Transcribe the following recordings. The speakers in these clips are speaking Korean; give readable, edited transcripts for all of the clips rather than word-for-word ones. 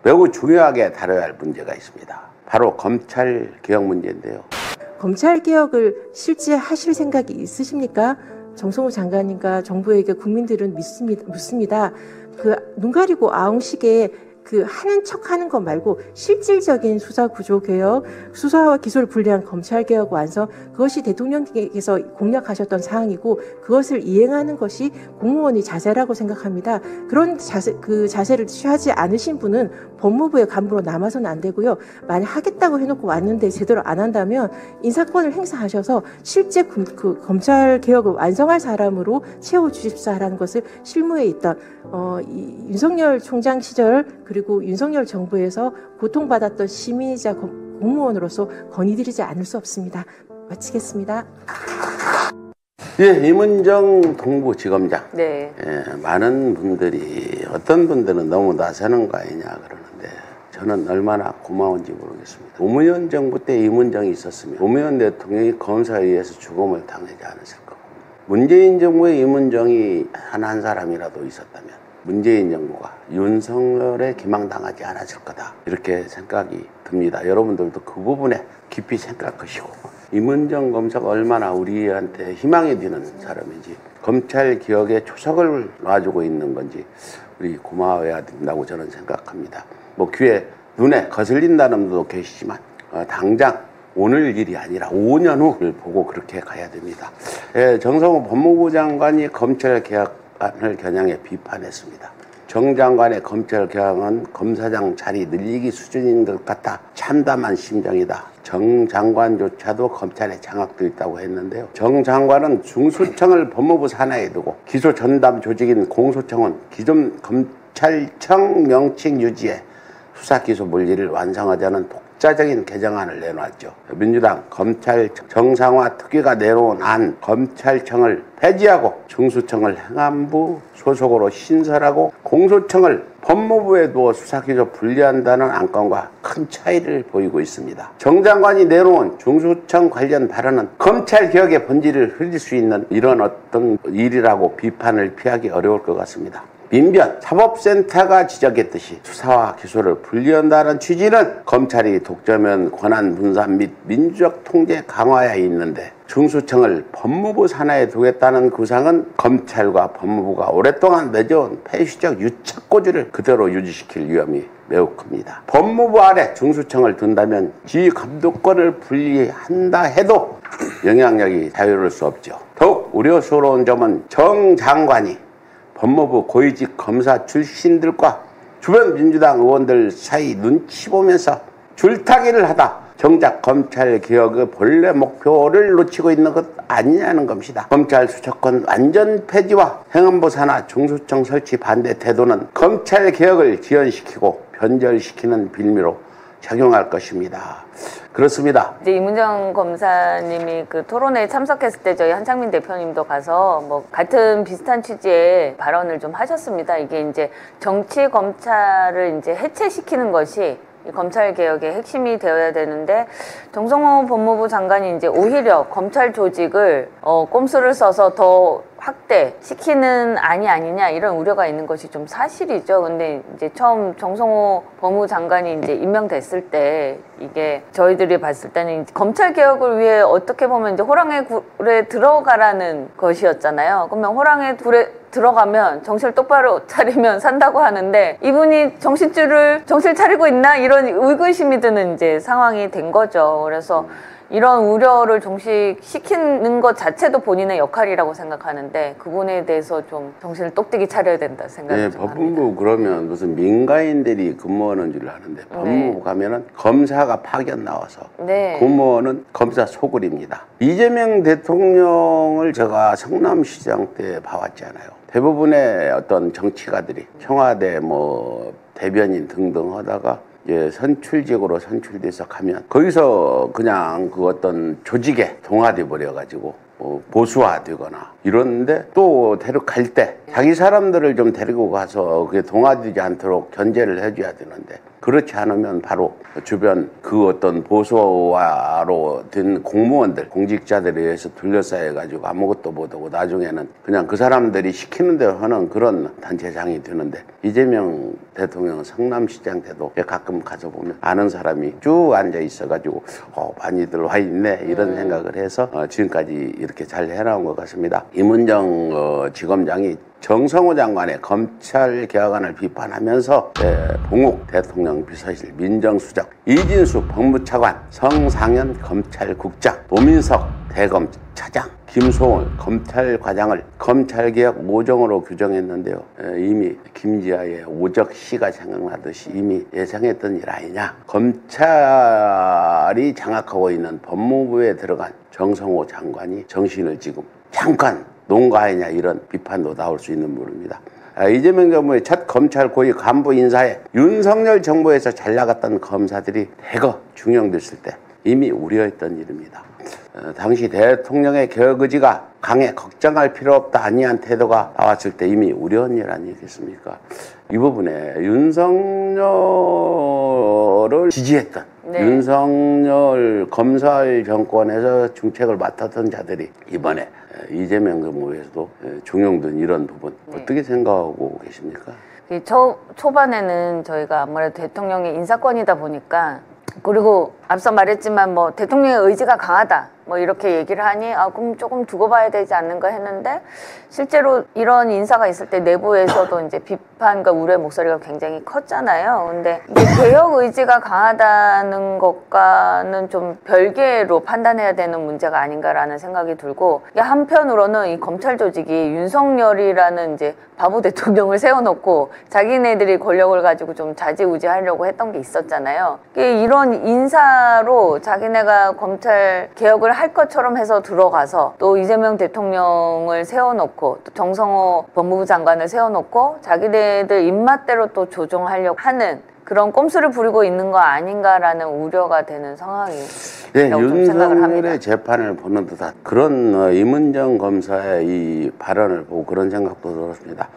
매우 중요하게 다뤄야 할 문제가 있습니다. 바로 검찰개혁 문제인데요. 검찰개혁을 실제 하실 생각이 있으십니까? 정성호 장관님과 정부에게 국민들은 묻습니다. 눈 가리고 아웅식에 하는 척 하는 것 말고 실질적인 수사 구조 개혁, 수사와 기소를 분리한 검찰 개혁 완성, 그것이 대통령께서 공약하셨던 사항이고 그것을 이행하는 것이 공무원의 자세라고 생각합니다. 그런 자세를 취하지 않으신 분은 법무부의 간부로 남아서는 안 되고요. 만약 하겠다고 해놓고 왔는데 제대로 안 한다면 인사권을 행사하셔서 실제 검찰 개혁을 완성할 사람으로 채워주십사라는 것을 실무에 있던 윤석열 총장 시절 그리고 윤석열 정부에서 고통받았던 시민이자 공무원으로서 건의드리지 않을 수 없습니다. 마치겠습니다. 예, 임은정 동부지검장. 네. 예, 많은 분들이 어떤 분들은 너무 나서는 거 아니냐 그러는데 저는 얼마나 고마운지 모르겠습니다. 노무현 정부 때 임은정이 있었으면 노무현 대통령이 검사에 의해서 죽음을 당하지 않았을 거고 문재인 정부에 임은정이 한 사람이라도 있었다면 문재인 정부가 윤석열에 기망당하지 않았을 거다 이렇게 생각이 듭니다. 여러분들도 그 부분에 깊이 생각하시고 임은정 검사가 얼마나 우리한테 희망이 되는 사람인지 검찰개혁의 초석을 놔주고 있는 건지 우리 고마워해야 된다고 저는 생각합니다. 뭐 귀에 눈에 거슬린다는 분도 계시지만 당장 오늘 일이 아니라 5년 후를 보고 그렇게 가야 됩니다. 예, 정성호 법무부 장관이 검찰개혁안을 겨냥해 비판했습니다. 정 장관의 검찰개혁은 검사장 자리 늘리기 수준인 것 같아 참담한 심정이다. 정 장관조차도 검찰에 장악되어 있다고 했는데요. 정 장관은 중수청을 법무부 산하에 두고 기소 전담 조직인 공소청은 기존 검찰청 명칭 유지에 수사기소 물리를 완성하자는 독자적인 개정안을 내놓았죠. 민주당 검찰 정상화 특위가 내놓은 안 검찰청을 폐지하고 중수청을 행안부 소속으로 신설하고 공소청을 법무부에 두어 수사기소 분리한다는 안건과 큰 차이를 보이고 있습니다. 정 장관이 내놓은 중수청 관련 발언은 검찰개혁의 본질을 흐릴 수 있는 이런 어떤 일이라고 비판을 피하기 어려울 것 같습니다. 민변 사법센터가 지적했듯이 수사와 기소를 분리한다는 취지는 검찰이 독점면 권한 분산 및 민주적 통제 강화에 있는데 중수청을 법무부 산하에 두겠다는 구상은 검찰과 법무부가 오랫동안 맺어온 폐쇄적 유착고지를 그대로 유지시킬 위험이 매우 큽니다. 법무부 아래 중수청을 둔다면 지휘감독권을 분리한다 해도 영향력이 자유로울 수 없죠. 더욱 우려스러운 점은 정 장관이 법무부 고위직 검사 출신들과 주변 민주당 의원들 사이 눈치 보면서 줄타기를 하다 정작 검찰개혁의 본래 목표를 놓치고 있는 것 아니냐는 것입니다. 검찰 수사권 완전 폐지와 행안부 산하 중수청 설치 반대 태도는 검찰개혁을 지연시키고 변절시키는 빌미로 작용할 것입니다. 그렇습니다. 이제 임은정 검사님이 그 토론회에 참석했을 때 저희 한창민 대표님도 가서 뭐 같은 비슷한 취지의 발언을 좀 하셨습니다. 이게 이제 정치 검찰을 이제 해체시키는 것이 이 검찰 개혁의 핵심이 되어야 되는데 정성호 법무부 장관이 이제 오히려 검찰 조직을 꼼수를 써서 더 확대시키는 안이 아니냐 이런 우려가 있는 것이 좀 사실이죠. 근데 이제 처음 정성호 법무부 장관이 이제 임명됐을 때 이게 저희들이 봤을 때는 검찰 개혁을 위해 어떻게 보면 이제 호랑이 굴에 들어가라는 것이었잖아요. 그러면 호랑이 굴에 들어가면 정신을 똑바로 차리면 산다고 하는데 이분이 정신 차리고 있나 이런 의구심이 드는 이제 상황이 된 거죠. 그래서 이런 우려를 종식시키는 것 자체도 본인의 역할이라고 생각하는데 그분에 대해서 좀 정신을 똑띠기 차려야 된다 생각이 좀 합니다. 법무부 그러면 무슨 민간인들이 근무하는 줄 아는데 법무부 가면은 검사가 파견 나와서 근무하는 검사 소굴입니다. 이재명 대통령을 제가 성남시장 때 봐왔잖아요. 대부분의 어떤 정치가들이 청와대 뭐 대변인 등등 하다가 이제 선출직으로 선출돼서 가면 거기서 그냥 그 어떤 조직에 동화돼 버려가지고 보수화되거나 이러는데 또 데려갈 때 자기 사람들을 좀 데리고 가서 그게 동화되지 않도록 견제를 해줘야 되는데 그렇지 않으면 바로 주변 그 어떤 보수화로 된 공무원들, 공직자들에 의해서 둘러싸여가지고 아무것도 못하고 나중에는 그냥 그 사람들이 시키는 대로 하는 그런 단체장이 되는데, 이재명 대통령 성남시장 때도 가끔 가서 보면 아는 사람이 쭉 앉아 있어가지고 많이들 와 있네 이런 생각을 해서 지금까지 이렇게 잘 해나온 것 같습니다. 임은정 지검장이 정성호 장관의 검찰 개혁안을 비판하면서 봉욱 대통령 비서실 민정수석, 이진수 법무차관, 성상현 검찰국장, 노민석 대검차장, 김소월 검찰과장을 검찰개혁 5정으로 규정했는데요. 이미 김지아의 오적시가 생각나듯이 이미 예상했던 일 아니냐. 검찰이 장악하고 있는 법무부에 들어간 정성호 장관이 정신을 지금 잠깐 농가하냐, 이런 비판도 나올 수 있는 분입니다. 이재명 정부의 첫 검찰 고위 간부 인사에 윤석열 정부에서 잘 나갔던 검사들이 대거 중용됐을 때 이미 우려했던 일입니다. 당시 대통령의 개혁 의지가 강해 걱정할 필요 없다 아니한 태도가 나왔을 때 이미 우려한 일 아니겠습니까? 이 부분에 윤석열을 지지했던 윤석열 검찰 정권에서 중책을 맡았던 자들이 이번에 이재명 정부에서도 중용된 이런 부분 어떻게 생각하고 계십니까? 초반에는 저희가 아무래도 대통령의 인사권이다 보니까, 그리고 앞서 말했지만 뭐 대통령의 의지가 강하다 뭐 이렇게 얘기를 하니 그럼 조금 두고 봐야 되지 않는가 했는데, 실제로 이런 인사가 있을 때 내부에서도 이제 비판과 우려의 목소리가 굉장히 컸잖아요. 근데 이게 개혁 의지가 강하다는 것과는 좀 별개로 판단해야 되는 문제가 아닌가라는 생각이 들고, 한편으로는 이 검찰 조직이 윤석열이라는 이제 바보 대통령을 세워놓고 자기네들이 권력을 가지고 좀 좌지우지하려고 했던 게 있었잖아요. 이런 인사로 자기네가 검찰 개혁을 할 것처럼 해서 들어가서 또 이재명 대통령을 세워놓고 또 정성호 법무부 장관을 세워놓고 자기네들 입맛대로 또 조정하려고 하는 그런 꼼수를 부리고 있는 거 아닌가라는 우려가 되는 상황이라고 좀 생각을 합니다. 윤석열의 재판을 보는 듯한 그런 임은정 검사의 이 발언을 보고 그런 생각도 들었습니다.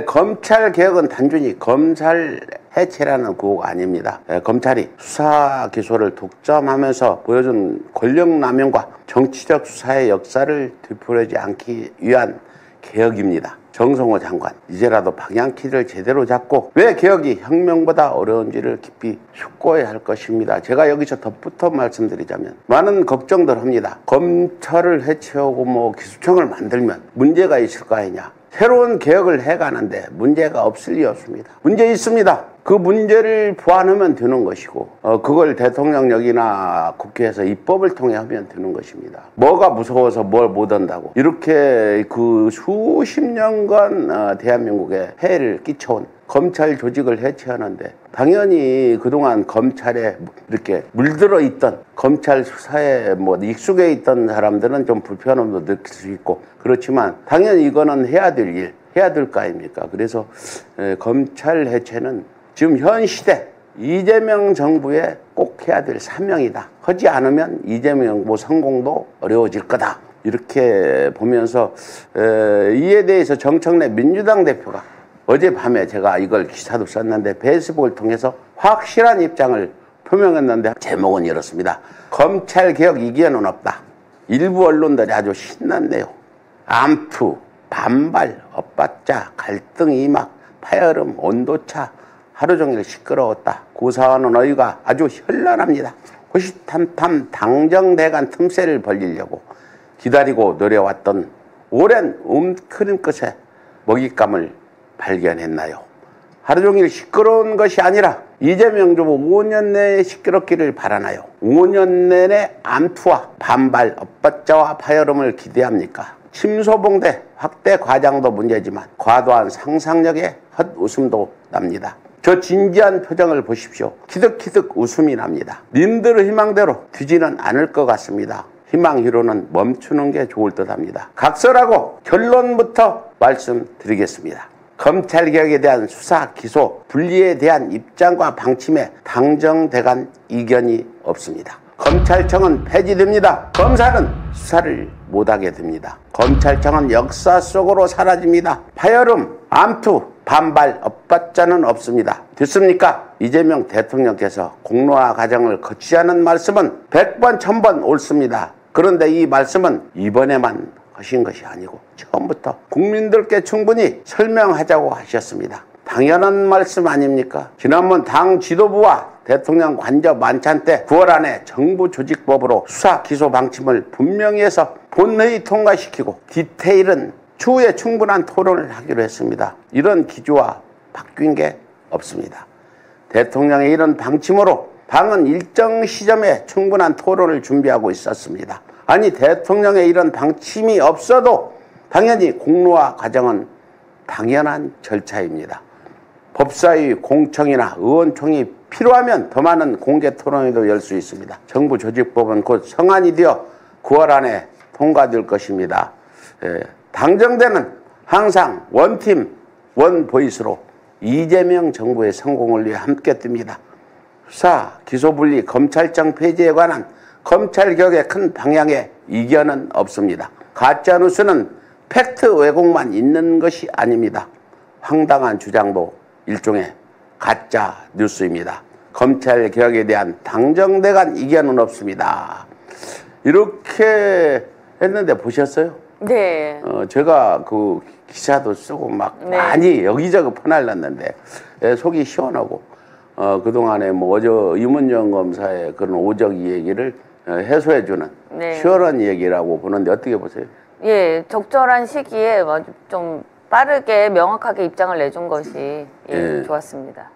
검찰 개혁은 단순히 검찰 해체라는 구호가 아닙니다. 검찰이 수사 기소를 독점하면서 보여준 권력남용과 정치적 수사의 역사를 되풀이하지 않기 위한 개혁입니다. 정성호 장관, 이제라도 방향키를 제대로 잡고 왜 개혁이 혁명보다 어려운지를 깊이 숙고해야 할 것입니다. 제가 여기서 덧붙여 말씀드리자면 많은 걱정들 합니다. 검찰을 해체하고 뭐 기소청을 만들면 문제가 있을 거 아니냐. 새로운 개혁을 해가는데 문제가 없을 리 없습니다. 문제 있습니다. 그 문제를 보완하면 되는 것이고 그걸 대통령령이나 국회에서 입법을 통해 하면 되는 것입니다. 뭐가 무서워서 뭘 못한다고 이렇게 그 수십 년간 대한민국에 해를 끼쳐온 검찰 조직을 해체하는데, 당연히 그동안 검찰에 이렇게 물들어 있던 검찰 수사에 뭐 익숙해 있던 사람들은 좀 불편함도 느낄 수 있고, 그렇지만 당연히 이거는 해야 될 일, 해야 될 거 아닙니까? 그래서 검찰 해체는 지금 현 시대 이재명 정부의 꼭 해야 될 사명이다. 하지 않으면 이재명 정부 성공도 어려워질 거다. 이렇게 보면서 이에 대해서 정청래 민주당 대표가 어젯밤에 제가 이걸 기사도 썼는데 페이스북을 통해서 확실한 입장을 표명했는데, 제목은 이렇습니다. 검찰개혁 이기에는 없다. 일부 언론들이 아주 신났네요. 암투, 반발, 엇받자, 갈등 이막, 파열음, 온도차, 하루 종일 시끄러웠다. 구사하는 어이가 아주 현란합니다. 호시탐탐 당정대간 틈새를 벌리려고 기다리고 노려왔던 오랜 움츠림 끝에 먹잇감을 발견했나요? 하루 종일 시끄러운 것이 아니라 이재명 정부 5년 내에 시끄럽기를 바라나요? 5년 내내 암투와 반발, 엇받자와 파열음을 기대합니까? 침소봉대 확대 과장도 문제지만 과도한 상상력에 헛웃음도 납니다. 저 진지한 표정을 보십시오. 키득키득 웃음이 납니다. 님들의 희망대로 되지는 않을 것 같습니다. 희망으로는 멈추는 게 좋을 듯합니다. 각설하고 결론부터 말씀드리겠습니다. 검찰개혁에 대한 수사, 기소, 분리에 대한 입장과 방침에 당정대간 이견이 없습니다. 검찰청은 폐지됩니다. 검사는 수사를 못하게 됩니다. 검찰청은 역사 속으로 사라집니다. 파열음, 암투, 반발 엇박자는 없습니다. 됐습니까? 이재명 대통령께서 공로와 과정을 거치자는 말씀은 100번 1000번 옳습니다. 그런데 이 말씀은 이번에만 하신 것이 아니고 처음부터 국민들께 충분히 설명하자고 하셨습니다. 당연한 말씀 아닙니까? 지난번 당 지도부와 대통령 관저 만찬 때 9월 안에 정부조직법으로 수사 기소 방침을 분명히 해서 본회의 통과시키고 디테일은 추후에 충분한 토론을 하기로 했습니다. 이런 기조와 바뀐 게 없습니다. 대통령의 이런 방침으로 당은 일정 시점에 충분한 토론을 준비하고 있었습니다. 아니 대통령의 이런 방침이 없어도 당연히 공로와 과정은 당연한 절차입니다. 법사위 공청이나 의원총이 필요하면 더 많은 공개 토론회도 열 수 있습니다. 정부 조직법은 곧 성안이 되어 9월 안에 통과될 것입니다. 당정대는 항상 원팀, 원보이스로 이재명 정부의 성공을 위해 함께 뜹니다. 수사, 기소분리, 검찰청 폐지에 관한 검찰개혁의 큰 방향에 이견은 없습니다. 가짜뉴스는 팩트 왜곡만 있는 것이 아닙니다. 황당한 주장도 일종의 가짜 뉴스입니다. 검찰개혁에 대한 당정대 간 이견은 없습니다. 이렇게 했는데 보셨어요? 네. 제가 그 기사도 쓰고 막 네. 많이 여기저기 퍼날랐는데 속이 시원하고 그동안에 뭐 어제 이문정 검사의 그런 오적 얘기를 해소해주는 네. 시원한 얘기라고 보는데 어떻게 보세요? 예, 적절한 시기에 좀 빠르게 명확하게 입장을 내준 것이 예. 좋았습니다.